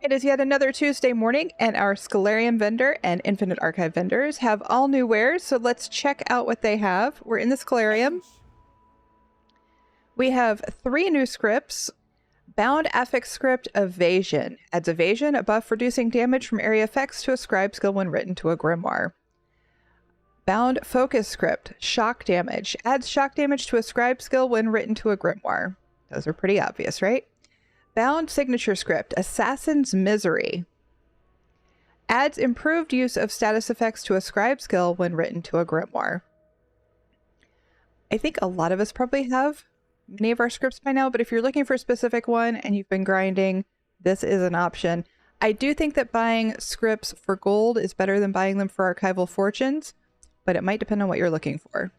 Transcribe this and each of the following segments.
It is yet another Tuesday morning, and our Scholarium vendor and Infinite Archive vendors have all new wares, so let's check out what they have. We're in the Scholarium. We have 3 new scripts. Bound Affix Script Evasion adds evasion, a buff reducing damage from area effects to a scribe skill when written to a grimoire. Bound Focus Script Shock Damage adds shock damage to a scribe skill when written to a grimoire. Those are pretty obvious, right? Bound Signature Script Assassin's Misery adds improved use of status effects to a scribe skill when written to a grimoire. I think a lot of us probably have many of our scripts by now, but if you're looking for a specific one and you've been grinding, this is an option. I do think that buying scripts for gold is better than buying them for archival fortunes, but it might depend on what you're looking for.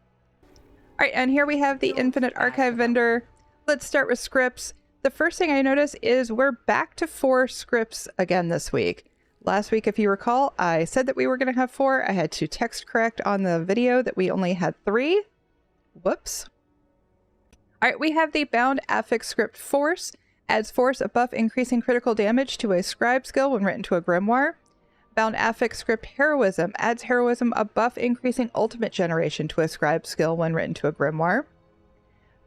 All right, and here we have the Infinite Archive vendor. Let's start with scripts. The first thing I notice is we're back to 4 scripts again this week. Last week, if you recall, I said that we were going to have 4. I had to text correct on the video that we only had 3. Whoops. All right, we have the Bound Affix Script Force. Adds force, a buff increasing critical damage to a scribe skill when written to a grimoire. Bound Affix Script Heroism. Adds heroism, a buff increasing ultimate generation to a scribe skill when written to a grimoire.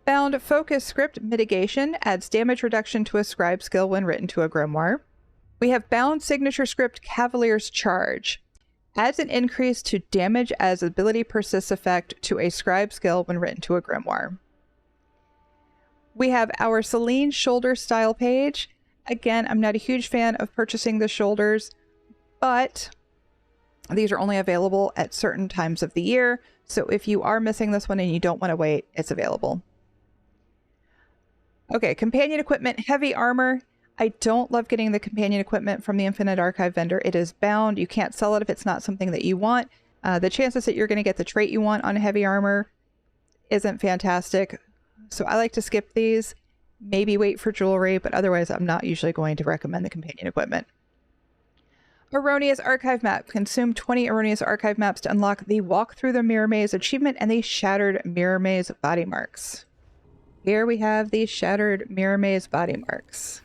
Bound Focus Script Mitigation adds damage reduction to a scribe skill when written to a grimoire. We have Bound Signature Script Cavalier's Charge. Adds an increase to damage as ability persists effect to a scribe skill when written to a grimoire. We have our Celine shoulder style page. Again, I'm not a huge fan of purchasing the shoulders, but these are only available at certain times of the year. So if you are missing this one and you don't want to wait, it's available. Okay, companion equipment, heavy armor. I don't love getting the companion equipment from the Infinite Archive vendor. It is bound. You can't sell it if it's not something that you want. The chances that you're going to get the trait you want on heavy armor isn't fantastic. So I like to skip these, maybe wait for jewelry, but otherwise I'm not usually going to recommend the companion equipment. Erroneous Archive Map. Consume 20 Erroneous Archive Maps to unlock the Walk Through the Mirror Maze achievement and the Shattered Mirror Maze body marks. Here we have the Shattered Mirror Maze body marks.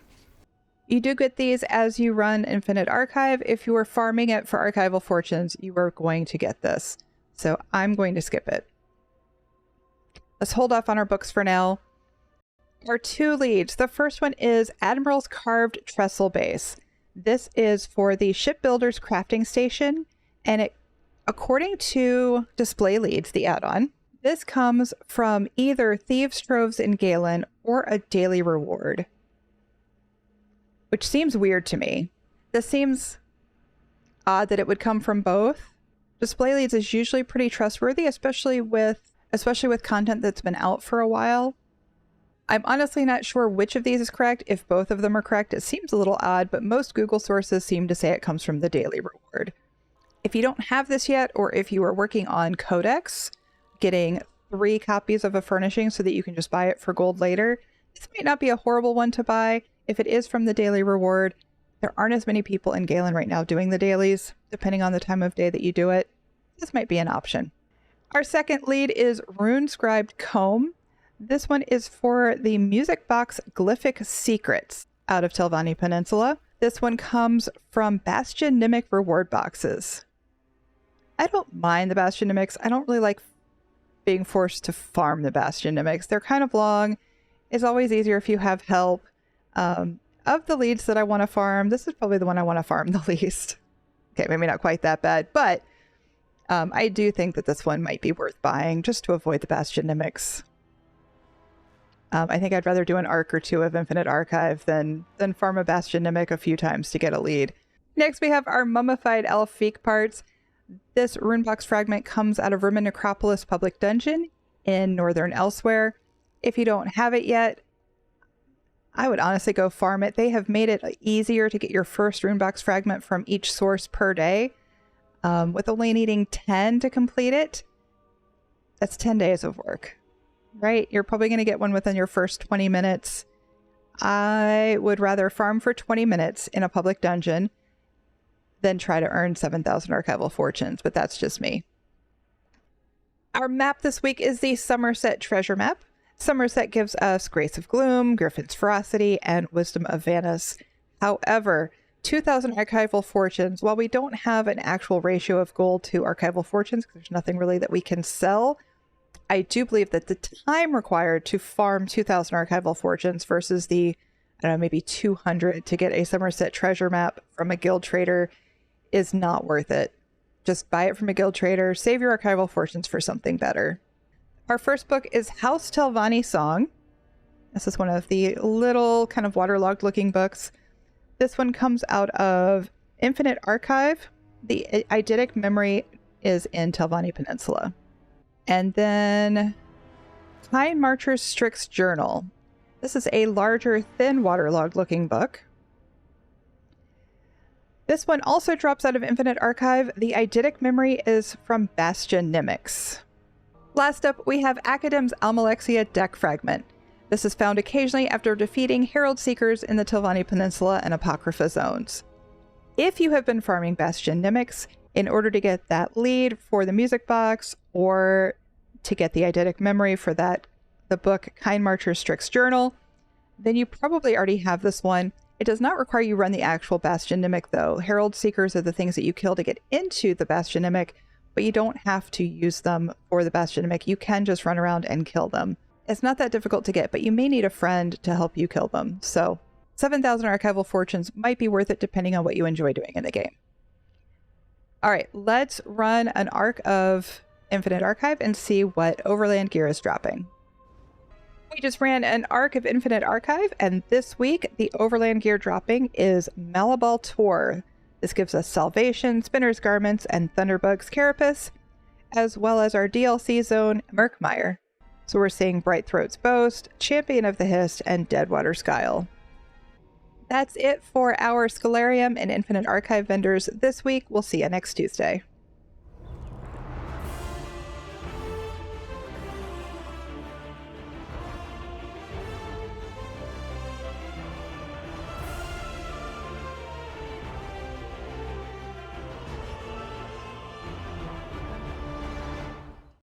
You do get these as you run Infinite Archive. If you are farming it for archival fortunes, you are going to get this. So I'm going to skip it. Let's hold off on our books for now. Our 2 leads. The first one is Admiral's Carved Trestle Base. This is for the Shipbuilder's Crafting Station, and it, according to Display Leads, the add-on, this comes from either Thieves' Troves in Galen or a daily reward, which seems weird to me. This seems odd that it would come from both. Display Leads is usually pretty trustworthy, especially with content that's been out for a while. I'm honestly not sure which of these is correct. If both of them are correct, it seems a little odd, but most Google sources seem to say it comes from the daily reward. If you don't have this yet, or if you are working on Codex, getting 3 copies of a furnishing so that you can just buy it for gold later, this might not be a horrible one to buy. If it is from the daily reward, there aren't as many people in Galen right now doing the dailies. Depending on the time of day that you do it, this might be an option. Our second lead is Rune-Scribed Comb. This one is for the Music Box Glyphic Secrets out of Telvanni Peninsula. This one comes from Bastion Nimic reward boxes. I don't mind the Bastion Nimics. I don't really like being forced to farm the Bastion Nimics. They're kind of long. It's always easier if you have help. Of the leads that I want to farm, this is probably the one I want to farm the least. Okay, maybe not quite that bad, but I do think that this one might be worth buying just to avoid the Bastion Nimics. I think I'd rather do an arc or 2 of Infinite Archive than farm a Bastion Nimic a few times to get a lead. Next, we have our Mummified Elfique parts. This runebox fragment comes out of Rumen Necropolis Public Dungeon in Northern Elsewhere. If you don't have it yet, I would honestly go farm it. They have made it easier to get your first runebox fragment from each source per day, with only needing 10 to complete it. That's 10 days of work, right? You're probably going to get one within your first 20 minutes. I would rather farm for 20 minutes in a public dungeon than try to earn 7,000 archival fortunes, but that's just me. Our map this week is the Somerset Treasure Map. Somerset gives us Grace of Gloom, Griffin's Ferocity, and Wisdom of Vanus. However, 2,000 archival fortunes. While we don't have an actual ratio of gold to archival fortunes, because there's nothing really that we can sell, I do believe that the time required to farm 2,000 archival fortunes versus the, I don't know, maybe 200 to get a Somerset treasure map from a guild trader is not worth it. Just buy it from a guild trader, save your archival fortunes for something better. Our first book is House Telvanni Song. This is one of the little kind of waterlogged looking books. This one comes out of Infinite Archive. The eidetic memory is in Telvanni Peninsula. And then Kind Marcher's Strix Journal. This is a larger, thin, waterlogged looking book. This one also drops out of Infinite Archive. The eidetic memory is from Bastion Nimics. Last up, we have Academ's Almalexia deck fragment. This is found occasionally after defeating Herald Seekers in the Telvanni Peninsula and Apocrypha zones. If you have been farming Bastion Nimics in order to get that lead for the music box or to get the eidetic memory for the book Kind Marcher's Strix Journal, then you probably already have this one. It does not require you run the actual Bastion Nimic though. Herald Seekers are the things that you kill to get into the Bastion Nimic, but you don't have to use them for the Bastion Nimic. You can just run around and kill them. It's not that difficult to get, but you may need a friend to help you kill them. So 7,000 archival fortunes might be worth it depending on what you enjoy doing in the game. All right, let's run an arc of Infinite Archive and see what Overland gear is dropping. We just ran an arc of Infinite Archive, and this week the Overland gear dropping is Malabal Tor. This gives us Salvation, Spinner's Garments, and Thunderbug's Carapace, as well as our DLC zone, Murkmire. So we're seeing Bright Throat's Boast, Champion of the Hist, and Deadwater Skyle. That's it for our Scholarium and Infinite Archive vendors this week. We'll see you next Tuesday.